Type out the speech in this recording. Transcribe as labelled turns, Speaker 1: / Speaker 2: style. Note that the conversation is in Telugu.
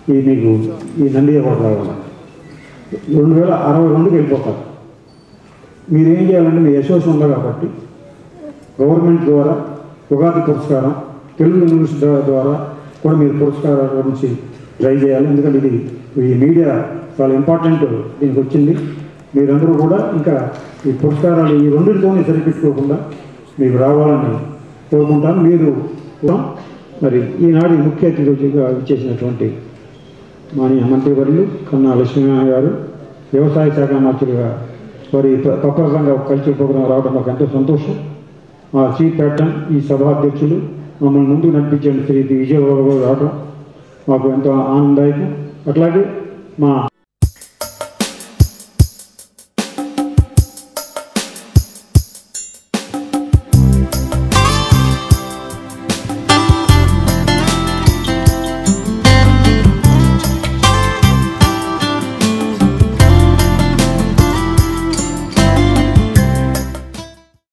Speaker 1: మీకు ఈ నంది అవార్డు రావాలి. 2062కి వెళ్ళిపోతారు. మీరేం చేయాలంటే మీ యశోస్ ఉంది కాబట్టి గవర్నమెంట్ ద్వారా ఉగాది పురస్కారం, తెలుగు యూనివర్సిటీ ద్వారా కూడా మీరు పురస్కారాల గురించి ట్రై చేయాలి. ఎందుకంటే ఇది ఈ మీడియా చాలా ఇంపార్టెంట్ దీనికి వచ్చింది. మీరందరూ కూడా ఇంకా ఈ పురస్కారాలు ఈ రెండింటితోనే సరిపెట్టుకోకుండా మీకు రావాలని కోరుకుంటాను. మీరు మరి ఈనాడు ముఖ్య అతిథిగా ఇచ్చేసినటువంటి మాననీయ మంత్రివర్యులు కన్నా లక్ష్మీనారాయణ గారు, వ్యవసాయ శాఖ మంత్రిగా వారి ప్రపంచంగా కల్చర్ ప్రోగ్రాం రావడం మాకు ఎంతో సంతోషం. మా చీఫ్ ప్యాటర్న్ ఈ సభాధ్యక్షులు మమ్మల్ని ముందుకు నడిపించండి శ్రీ విజయబాబు గారు రావడం మాకు ఎంతో ఆనందదాయకం. అట్లాగే మా